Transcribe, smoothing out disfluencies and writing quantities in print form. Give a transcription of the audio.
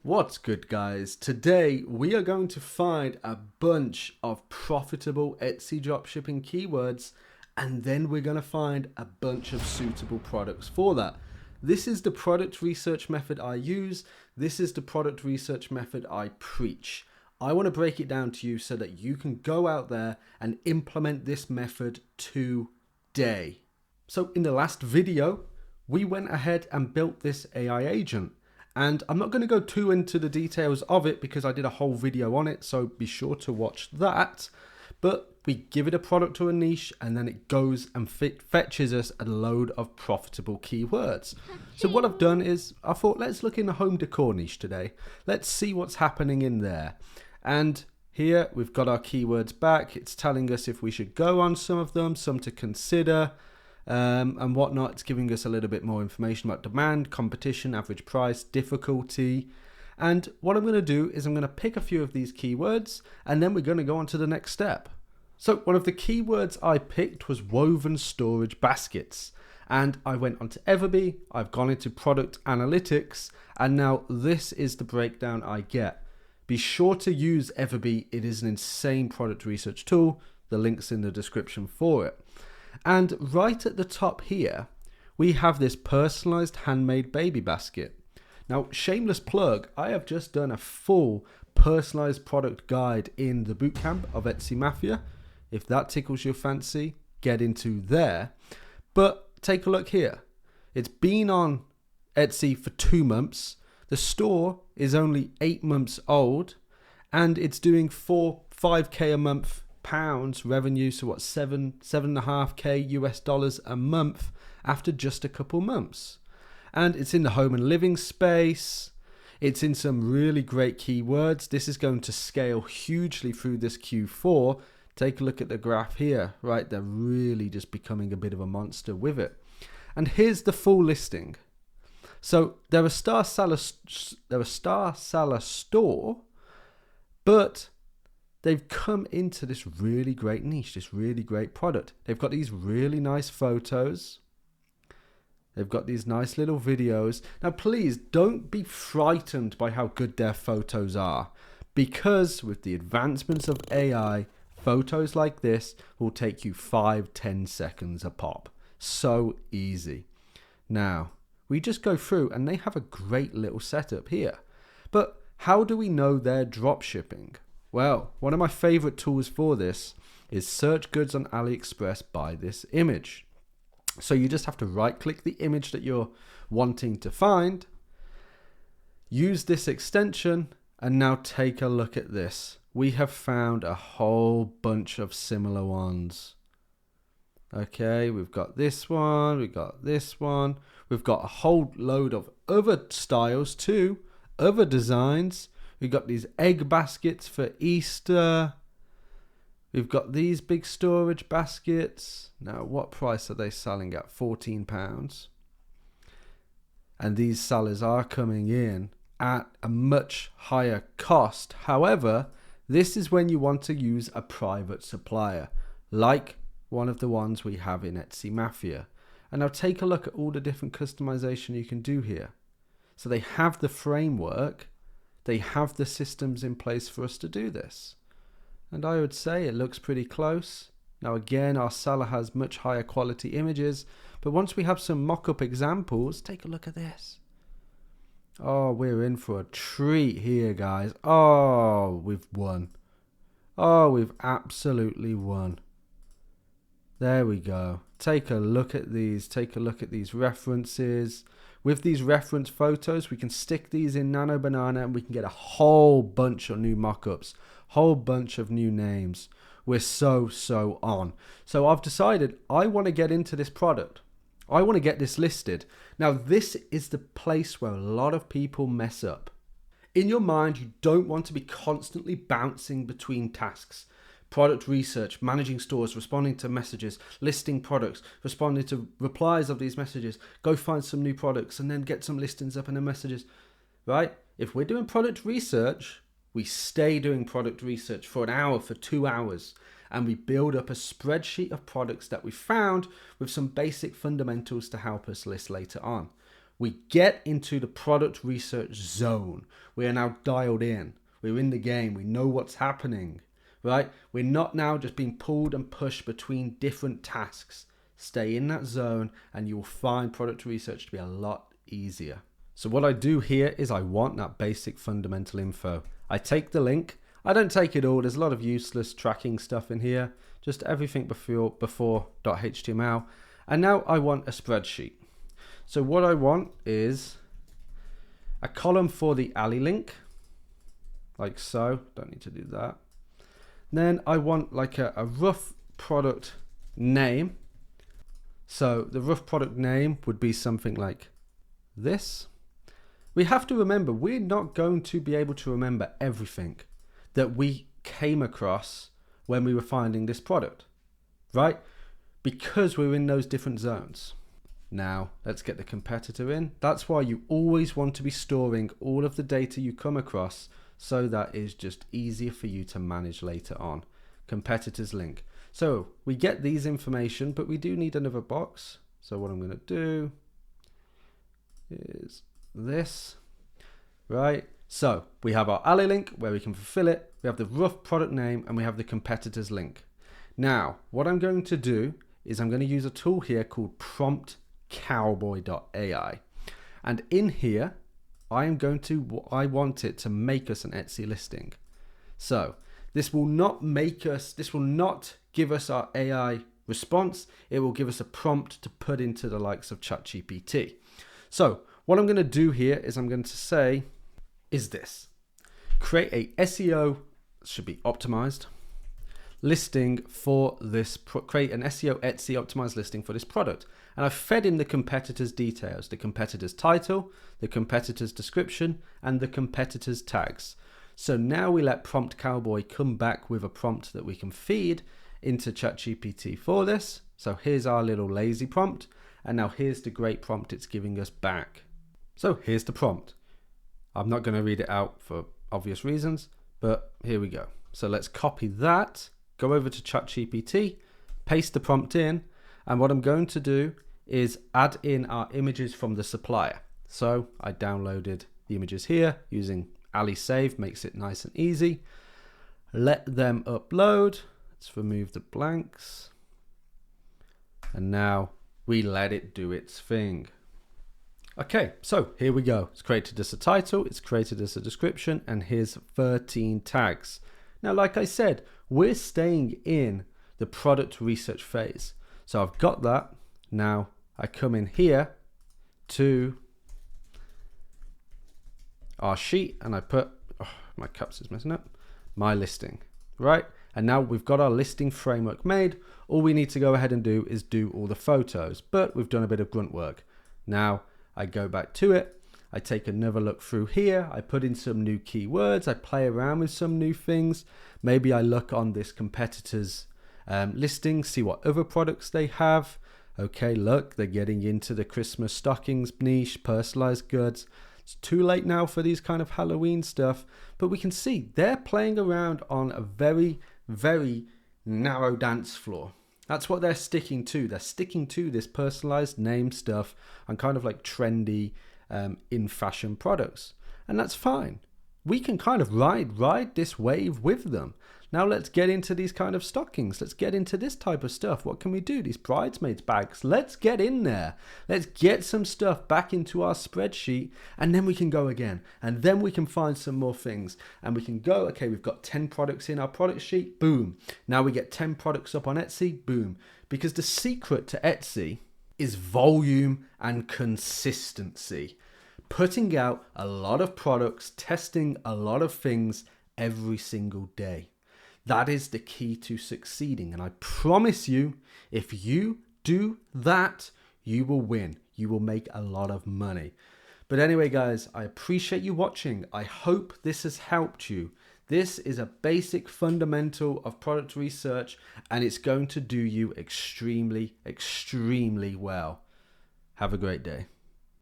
What's good, guys? Today we are going to find a bunch of profitable Etsy dropshipping keywords, and then we're going to find a bunch of suitable products for that. This is the product research method I use. This is the product research method I preach. I want to break it down to you so that you can go out there and implement this method today. So in the last video, we went ahead and built this AI agent. And I'm not going to go too into the details of it because I did a whole video on it, so be sure to watch that. But we give it a product or a niche, and then it goes and fetches us a load of profitable keywords. So what I've done is I thought, let's look in the home decor niche today. Let's see what's happening in there. And here we've got our keywords back. It's telling us if we should go on some of them, some to consider. And whatnot. It's giving us a little bit more information about demand, competition, average price, difficulty. And what I'm going to do is I'm going to pick a few of these keywords, and then we're going to go on to the next step. So one of the keywords I picked was woven storage baskets. And I went onto Everbee, I've gone into product analytics, and now this is the breakdown I get. Be sure to use Everbee. It is an insane product research tool. The link's in the description for it. And right at the top here, we have this personalized handmade baby basket. Now, shameless plug, I have just done a full personalized product guide in the bootcamp of Etsy Mafia. If that tickles your fancy, get into there. But take a look here. It's been on Etsy for 2 months. The store is only 8 months old, and it's doing 5K a month pounds revenue, so what, 7.5K US dollars a month after just a couple months. And it's in the home and living space. It's in some really great keywords. This is going to scale hugely through this Q4. Take a look at the graph here, right? They're really just becoming a bit of a monster with it. And here's the full listing. So they're a star seller store, but they've come into this really great niche, this really great product. They've got these really nice photos. They've got these nice little videos. Now, please don't be frightened by how good their photos are, because with the advancements of AI, photos like this will take you 5-10 seconds a pop. So easy. Now, we just go through and they have a great little setup here. But how do we know they're drop shipping? Well, one of my favorite tools for this is search goods on AliExpress by this image. So you just have to right click the image that you're wanting to find, use this extension, and now take a look at this. We have found a whole bunch of similar ones. Okay, we've got this one, we've got this one, we've got a whole load of other styles too, other designs. We've got these egg baskets for Easter. We've got these big storage baskets. Now, what price are they selling at? £14. And these sellers are coming in at a much higher cost. However, this is when you want to use a private supplier, like one of the ones we have in Etsy Mafia. And now take a look at all the different customization you can do here. So they have the framework. They have the systems in place for us to do this. And I would say it looks pretty close. Now again, our seller has much higher quality images, but once we have some mock-up examples, take a look at this. Oh, we're in for a treat here, guys. Oh, we've won. Oh, we've absolutely won. There we go. Take a look at these. Take a look at these references. With these reference photos, we can stick these in Nano Banana and we can get a whole bunch of new mock-ups, whole bunch of new names. We're so on. So I've decided I want to get into this product. I want to get this listed. Now, this is the place where a lot of people mess up. In your mind, you don't want to be constantly bouncing between tasks. Product research, managing stores, responding to messages, listing products, responding to replies of these messages, go find some new products and then get some listings up and then messages, right? If we're doing product research, we stay doing product research for an hour, for 2 hours, and we build up a spreadsheet of products that we found with some basic fundamentals to help us list later on. We get into the product research zone. We are now dialed in. We're in the game. We know what's happening, right? We're not now just being pulled and pushed between different tasks. Stay in that zone and you'll find product research to be a lot easier. So what I do here is I want that basic fundamental info. I take the link. I don't take it all. There's a lot of useless tracking stuff in here. Just everything before .html. And now I want a spreadsheet. So what I want is a column for the alley link, like so. Don't need to do that. Then I want like a rough product name. So the rough product name would be something like this. We have to remember, we're not going to be able to remember everything that we came across when we were finding this product, right? Because we're in those different zones. Now, let's get the competitor in. That's why you always want to be storing all of the data you come across so that is just easier for you to manage later on. Competitors link. So we get these information, but we do need another box. So what I'm going to do is this, right? So we have our alley link where we can fulfill it. We have the rough product name and we have the competitors link. Now, what I'm going to do is I'm going to use a tool here called promptcowboy.ai. And in here, I want it to make us an Etsy listing. So this will not give us our AI response. It will give us a prompt to put into the likes of ChatGPT. So what I'm going to do here is I'm going to say is this: create a SEO, should be optimized, listing for this, create an SEO Etsy optimized listing for this product. And I've fed in the competitor's details, the competitor's title, the competitor's description, and the competitor's tags. So now we let Prompt Cowboy come back with a prompt that we can feed into ChatGPT for this. So here's our little lazy prompt. And now here's the great prompt it's giving us back. So here's the prompt. I'm not going to read it out for obvious reasons, but here we go. So let's copy that, go over to ChatGPT, paste the prompt in, and what I'm going to do is add in our images from the supplier. So I downloaded the images here using AliSave, makes it nice and easy. Let them upload. Let's remove the blanks. And now we let it do its thing. Okay, so here we go. It's created us a title, it's created us a description, and here's 13 tags. Now, like I said, we're staying in the product research phase. So I've got that. Now I come in here to our sheet and I put, my caps is messing up, my listing, right? And now we've got our listing framework made. All we need to go ahead and do is do all the photos, but we've done a bit of grunt work. Now I go back to it. I take another look through here. I put in some new keywords. I play around with some new things. Maybe I look on this competitor's listing, see what other products they have. Okay, look, they're getting into the Christmas stockings niche, personalized goods. It's too late now for these kind of Halloween stuff, but we can see they're playing around on a very, very narrow dance floor. That's what they're sticking to. They're sticking to this personalized name stuff and kind of like trendy in fashion products. And that's fine. We can kind of ride this wave with them. Now let's get into these kind of stockings. Let's get into this type of stuff. What can we do? These bridesmaids bags. Let's get in there. Let's get some stuff back into our spreadsheet and then we can go again. And then we can find some more things and we can go, okay, we've got 10 products in our product sheet. Boom. Now we get 10 products up on Etsy. Boom. Because the secret to Etsy is volume and consistency. Putting out a lot of products, testing a lot of things every single day. That is the key to succeeding. And I promise you, if you do that, you will win. You will make a lot of money. But anyway, guys, I appreciate you watching. I hope this has helped you. This is a basic fundamental of product research, and it's going to do you extremely, extremely well. Have a great day.